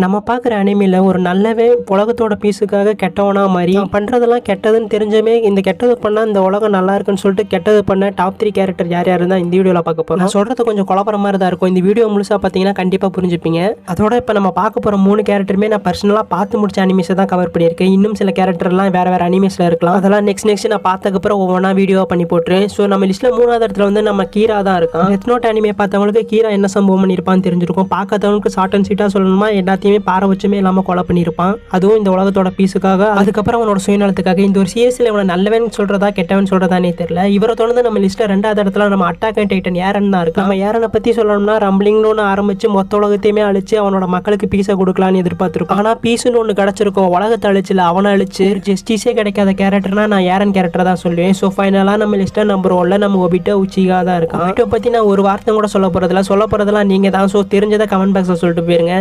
நம்ம பார்க்குற அனிமையில் ஒரு நல்லவே உலகத்தோட பீஸுக்காக கெட்டவனா மாதிரி பண்ணுறதெல்லாம் கெட்டதுன்னு தெரிஞ்சமே இந்த கெட்டது பண்ணால் இந்த உலகம் நல்லா இருக்குன்னு சொல்லிட்டு கெட்டது பண்ண டாப் 3 கேரக்டர் யார் யார் தான் இந்த வீடியோவில் பார்க்க போகிறோம். சொல்கிறது கொஞ்சம் குழப்பற மாதிரி தான் இருக்கும். இந்த வீடியோ முழுசாக பார்த்தீங்கன்னா கண்டிப்பாக புரிஞ்சுப்பீங்க. அதோட இப்போ நம்ம பார்க்க போகிற 3 கேரக்டருமே நான் பர்சனலாக பார்த்து முடிச்ச அனிமேஸை தான் கவர் பண்ணியிருக்கேன். இன்னும் சில கேரக்டர்லாம் வேறு அனிமேஸில் இருக்கலாம். அதெல்லாம் நெக்ஸ்ட் நான் பார்த்ததுக்கப்புறம் ஒவ்வொன்றா வீடியோவாக பண்ணி போட்டுருவேன். ஸோ நம்ம லிஸ்ட்டில் 3வது இடத்துல வந்து நம்ம கீரா தான் இருக்கான். டெத் நோட் அனிமே பார்த்தவங்களுக்கு கீரா என்ன சம்பவம் பண்ணியிருப்பான்னு தெரிஞ்சிருக்கும். பார்க்காதவங்களுக்கு ஷார்ட் அண்ட் ஸ்வீட்டாக சொல்லணுமா எல்லாத்தையுமே பாறை வச்சுமே இல்லாம கொலை பண்ணியிருப்பான். அதுவும் இந்த உலகத்தோட பீஸுக்காக. அதுக்கப்புறம் அவனோட சுயநலத்துக்காக. இந்த ஒரு சீரியஸ்ல இவனை நல்லவன் சொல்றதா கெட்டவன் சொல்றதானே தெரியல. இவரை தொடர்ந்து நம்ம லிஸ்ட்ல 2வது இடத்துல நம்ம அட்டாக் அண்ட் டைட்டன் ஏரன் தான் இருக்கு. நம்ம ஏரனை பத்தி சொல்லணும்னா ரம்பிளிங்னு ஒன்று ஆரம்பிச்சு மொத்த உலகத்தையுமே அழிச்சு அவனோட மக்களுக்கு பீஸை கொடுக்கலான்னு எதிர்பார்த்திருக்கோம். ஆனா பீஸ்னு ஒன்று கிடைச்சிருக்கோம். உலகத்தை அழிச்சுல அவனை அழிச்சு ஜஸ்டிஸே கிடைக்காத கேரக்டர்னா நான் ஏரன் கேரக்டர் தான் சொல்லுவேன். ஸோ ஃபைனலா நம்ம லிஸ்ட்ல நம்பர் 1ல நம்ம ஒபிட்டோ உச்சிகா தான் இருக்கான். ஒபிட்டோ பத்தி நான் ஒரு வார்த்தை கூட சொல்ல போறதெல்லாம் நீங்க தான். ஸோ தெரிஞ்சதை கமெண்ட் பாக்ஸ்ல சொல்லிட்டு போயிருங்க.